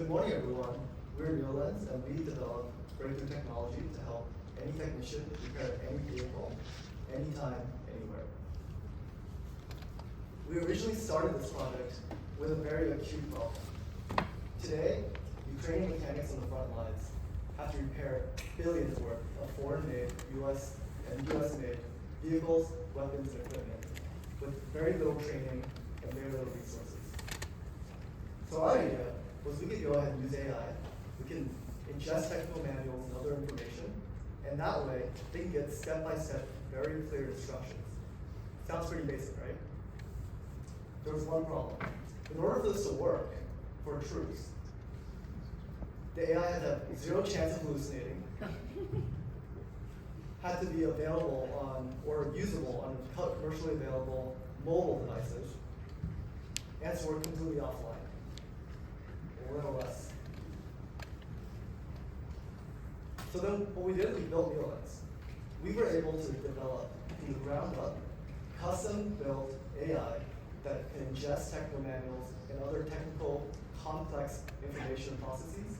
Good morning, everyone. We're NeoLens, and we develop breakthrough technology to help any technician repair any vehicle, anytime, anywhere. We originally started this project with a very acute problem. Today, Ukrainian mechanics on the front lines have to repair billions worth of foreign-made US and US-made vehicles, weapons, and equipment with very little training and very little resources. So our idea was we could go ahead and use AI. We can ingest technical manuals and other information, and that way they can get step-by-step, very clear instructions. Sounds pretty basic, right? There was one problem. In order for this to work for troops, the AI had to have zero chance of hallucinating, had to be available on, or usable on commercially available mobile devices, and to work completely offline, or little less. So then what we did, we built NeoLens. We were able to develop, from the ground up, custom-built AI that can ingest technical manuals and other technical, complex information processes,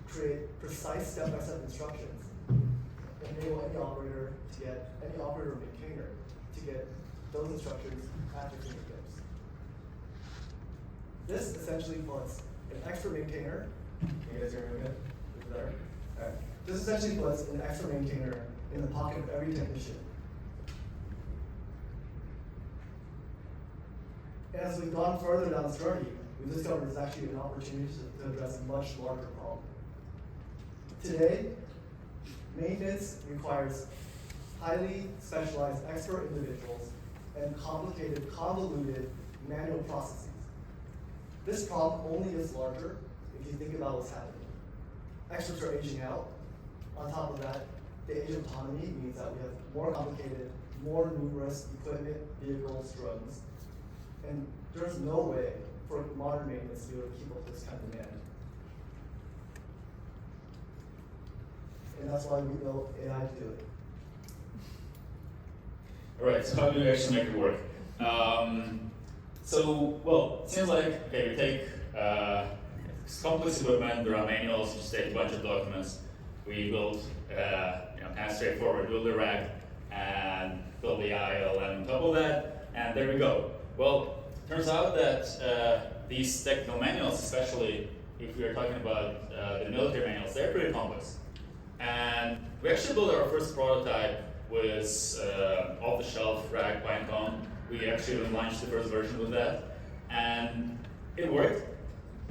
create precise step-by-step instructions, enable any operator or maintainer to get those instructions at their fingertips. This essentially puts an expert maintainer, can you guys hear me okay? Is it better? All right. This essentially puts an expert maintainer in the pocket of every technician. As we've gone further down this journey, we've discovered there's actually an opportunity to address a much larger problem. Today, maintenance requires highly specialized expert individuals and complicated, convoluted manual processes. This problem only gets larger if you think about what's happening. Experts are aging out. On top of that, the age of autonomy means that we have more complicated, more numerous equipment, vehicles, drones, and there's no way for modern maintenance to be able to keep up with this kind of demand. And that's why we built AI to do it. All right, so how do we actually make it work? Well, it seems like, okay, we take complex equipment, there are manuals, you just take a bunch of documents, we build, kind of straightforward, build a rack, and build the ILM on top of that, and there we go. Well, turns out that these technical manuals, especially if we are talking about the military manuals, they're pretty complex. And we actually built our first prototype with off-the-shelf rack Pinecone. We actually launched the first version with that, and it worked.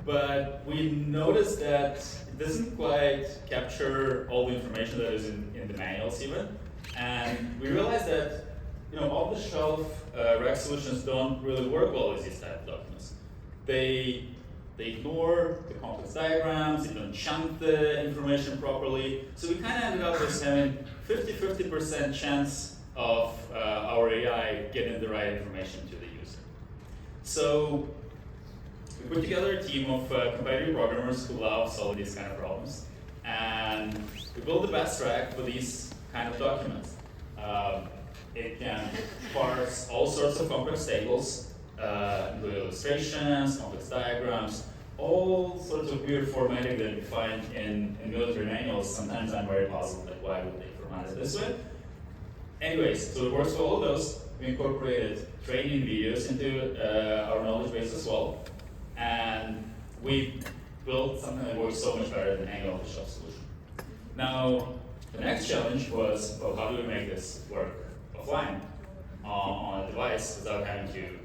But we noticed that it doesn't quite capture all the information that is in the manuals even. And we realized that off-the-shelf rack solutions don't really work well with these type of documents. They ignore the complex diagrams, they don't chunk the information properly. So we kind of ended up with having 50% chance of our AI getting the right information to the user. So we put together a team of competitive programmers who love solving these kind of problems. And we built the best rack for these kind of documents. It can parse all sorts of complex tables, including illustrations, complex diagrams, all sorts of weird formatting that you find in military manuals. Sometimes I'm very puzzled, like why would they format it this way? Anyways, so it works for all of those. We incorporated training videos into our knowledge base as well. And we built something that works so much better than any off-the-shelf solution. Now, the next challenge was, well, how do we make this work offline on a device without having to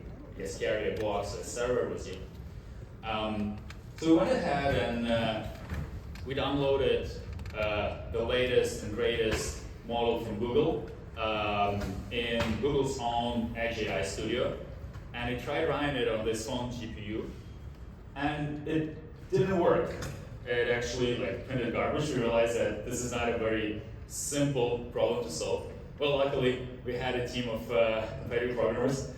carry a box or a server with you? So we went ahead and we downloaded the latest and greatest model from Google in Google's own Edge AI Studio, and we tried running it on this phone GPU, and it didn't work. It actually printed garbage. We realized that this is not a very simple problem to solve. Well, luckily, we had a team of competitive programmers.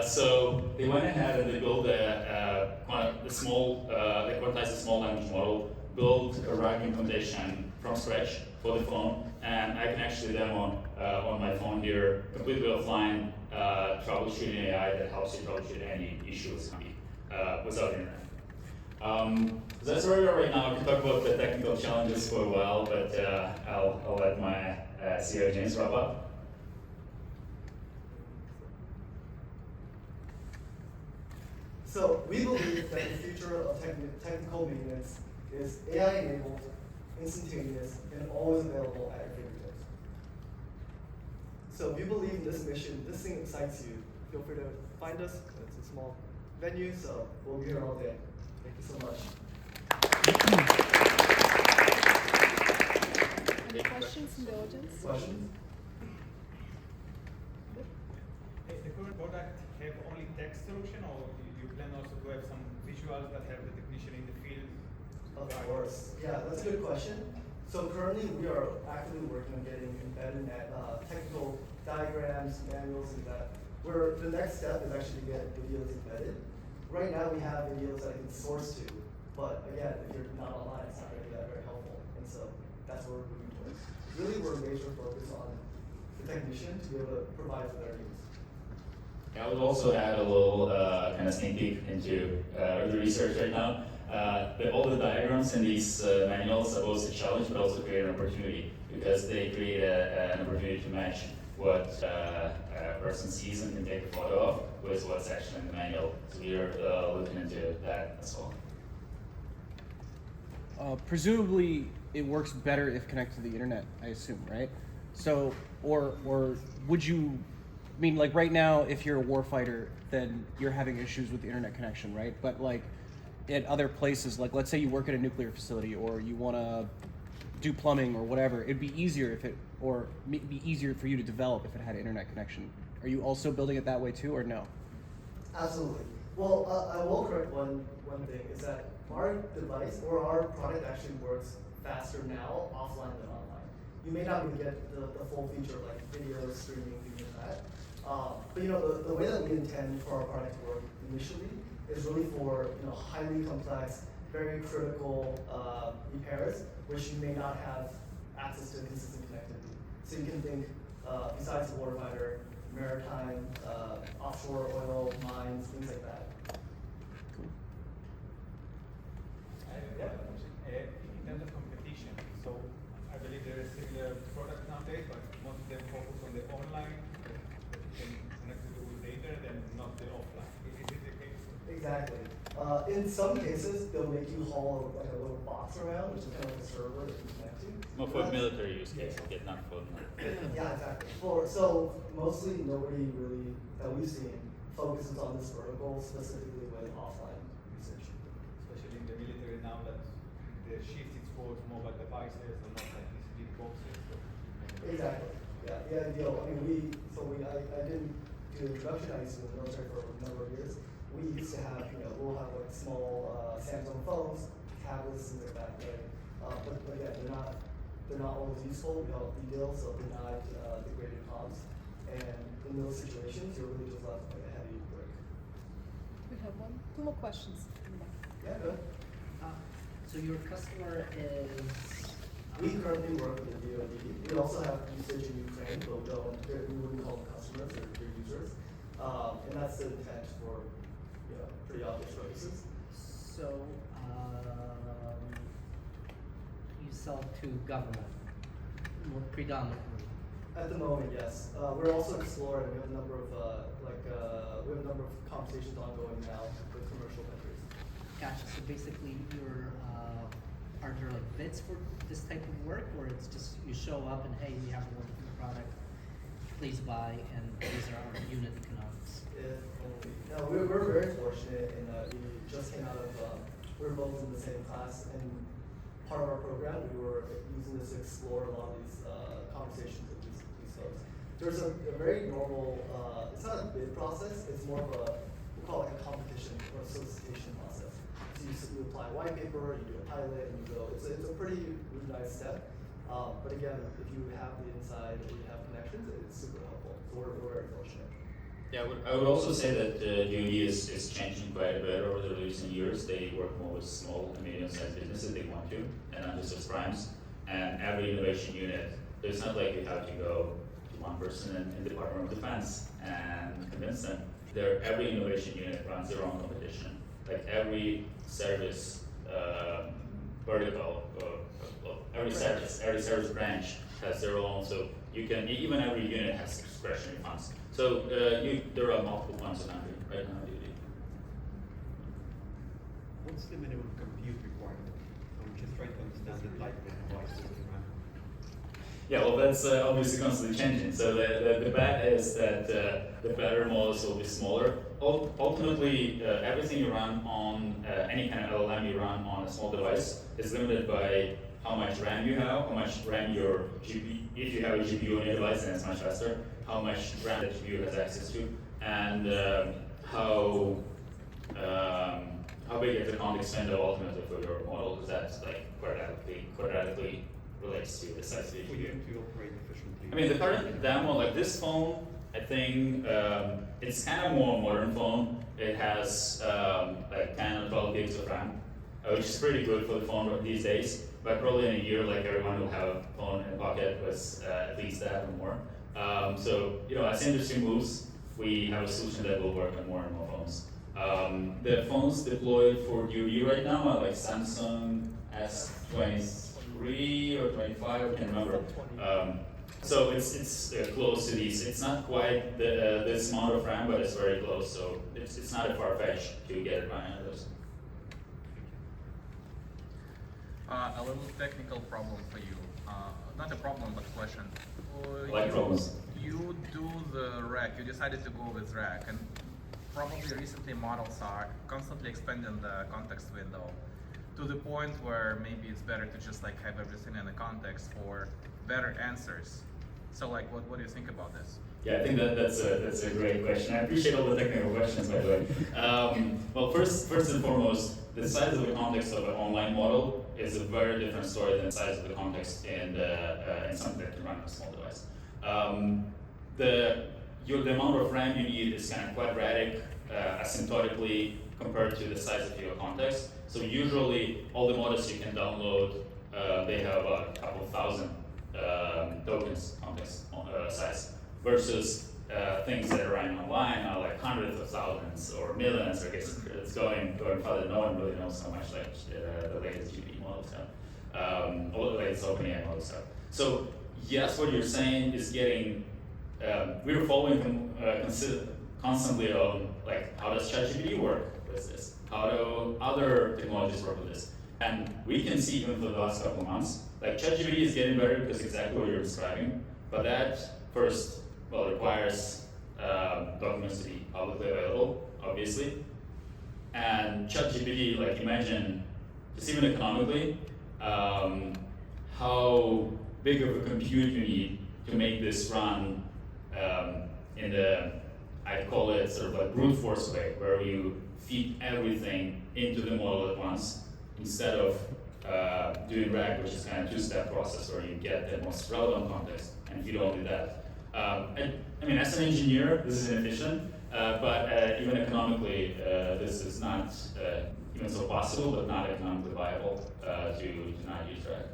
So they went ahead and they built quantized a small language model, built a RAG implementation from scratch for the phone, and I can actually demo on my phone here, completely offline, troubleshooting AI that helps you troubleshoot any issues without internet. That's where we are right now. I can talk about the technical challenges for a while, but I'll let my CEO James wrap up. So we believe that the future of technical maintenance is AI-enabled, instantaneous, and always available at your fingertips. So if you believe in this mission, this thing excites you, feel free to find us. It's a small venue, so we'll be here all day. Thank you so much. Any questions from the audience? Questions? The current product have only text solution, or you plan also to have some visuals that have the technician in the field? Of course. Yeah, that's a good question. So currently we are actively working on getting embedded technical diagrams, manuals, and that. Where the next step is actually to get videos embedded. Right now we have videos that I can source to, but again, if you're not online, it's not going to be that very helpful. And so that's what we're moving towards. Really, we're major focused on the technician to be able to provide for their needs. I would also add a little kind of sneak peek into the research right now. All the diagrams in these manuals are both a challenge but also create an opportunity, because they create an opportunity to match what a person sees and can take a photo of with what's actually in the manual. So we are looking into that as well. Presumably, it works better if connected to the internet, I assume, right? So, or would you, I mean, like right now, if you're a warfighter, then you're having issues with the internet connection, right? But like at other places, like let's say you work at a nuclear facility or you want to do plumbing or whatever, it'd be easier if it, or be easier for you to develop if it had internet connection. Are you also building it that way too, or no? Absolutely. Well, I will correct one thing, is that our device or our product actually works faster now offline than online. You may not even get the full feature like video streaming, things like that. But you know, the way that we intend for our product to work initially is really for highly complex, very critical repairs, which you may not have access to consistent connectivity. So you can think, besides the warfighter, maritime, offshore oil mines, things like that. In terms of competition, so I believe there are similar products nowadays, but most of them focus on the online, that you can connect it with the internet and not the offline. Is it the case? Exactly. In some cases, they'll make you haul like a little box around, which is kind of like a server that you connect to. More for military use case, not for. Yeah, exactly. So mostly nobody really that we've seen focuses on this vertical specifically with offline usage. Especially in the military now that the shift is towards mobile devices and not like these big boxes. So Exactly. Yeah, the ideal. I mean, I didn't do the introduction. I used to be in the military for a number of years. We used to have, we'll have like small Samsung phones, tablets, things like that, right? But yeah, they're not always useful. We call it deals, so they're not degraded comms. And in those situations, you're really just left with like a heavy brick. We have two more questions. Yeah, good. So your customer is? We currently work with the DoD. We also have usage in Ukraine, but we wouldn't call them customers, they're users. And that's the intent for pretty obvious purposes. So you sell to government, more predominantly. At the moment, yes. We're also exploring. We have a number of conversations ongoing now with commercial vendors. Gotcha. So basically, are there like bids for this type of work, or it's just you show up and hey, we have a wonderful product, please buy, and these are our unit economics. If only. No, we're very fortunate in that we just came out of. We were both in the same class, and part of our program, we were using this to explore a lot of these conversations with these folks. There's a very normal. It's not a bid process. It's more of we'll call it like a competition or a solicitation process. So you apply a white paper, you do a pilot, and you go. It's a pretty nice step. But again, if you have the inside or you have connections, it's super helpful. So we're very fortunate. Yeah, I would also say that DoD is changing quite a bit over the recent years. They work more with small and medium-sized businesses they want to, and undischarged primes. And every innovation unit, it's not like you have to go to one person in the Department of Defense and convince them. Every innovation unit runs their own competition. like every service vertical, every service branch has their own. So you can even every unit has discretionary funds. So there are multiple funds on Android right now. What's the minimum compute requirement? I'm just trying to understand the type of device that you run. Yeah, well, that's obviously constantly changing. So the bet is that the better models will be smaller. Ultimately, everything you run on any kind of LLM you run on a small device is limited by how much RAM you have, how much RAM your GPU, if you have a GPU on your device, then it's much faster, how much RAM the GPU has access to, and how big is the context window ultimately for your model, because that's like quadratically relates to the size of the For GPU. you to operate efficiently. I mean, the current demo, like this phone, I think it's kind of more modern phone. It has like 10 or 12 gigs of RAM, which is pretty good for the phone these days. But probably in a year, like everyone will have a phone in a pocket with at least that or more. So as the industry moves, we have a solution that will work on more and more phones. The phones deployed for UV right now are like Samsung S23 or 25, I can't remember. So it's close to these. It's not quite this amount of RAM, but it's very close. So it's not a far fetch to get it running on those. A little technical problem for you. Not a problem, but question. Like problems. You do the rack, you decided to go with rack, and probably recently models are constantly expanding the context window to the point where maybe it's better to just like have everything in the context for better answers. So like, what do you think about this? Yeah, I think that's a great question. I appreciate all the technical questions, by the way. Well, first and foremost, the size of the context of an online model is a very different story than the size of the context in something that can run on a small device. The amount of RAM you need is kind of quadratic, asymptotically compared to the size of your context. So usually, all the models you can download, they have about a couple thousand tokens context size, versus things that are running online are like hundreds of thousands or millions. I guess it's going further. No one really knows how much like the latest GPT models have, or the latest OpenAI models have. So yes, what you're saying is getting. We're following constantly on like how does ChatGPT work with this? How do other technologies work with this? And we can see even for the last couple of months, like ChatGPT is getting better because exactly what you're describing. But that first, requires documents to be publicly available, obviously. And ChatGPT, like imagine, just even economically, how big of a compute you need to make this run in the, I'd call it sort of like brute force way, where you feed everything into the model at once, instead of doing RAG, which is kind of two-step process where you get the most relevant context, and if you don't do that. I mean, as an engineer, this is inefficient, but even economically, this is not even so possible, but not economically viable to not use RAG.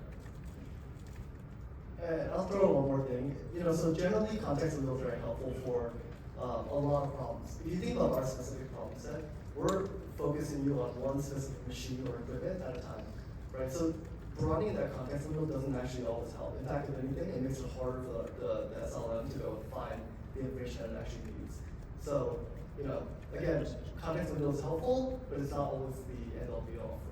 And I'll throw one more thing. So generally, context windows are very helpful for a lot of problems. If you think about our specific problem set, we're focusing you on one specific machine or equipment at a time, right? So broadening that context window doesn't actually always help. In fact, if anything, it makes it harder for the SLM to go and find the information that it actually needs. So, again, context window is helpful, but it's not always the end all be all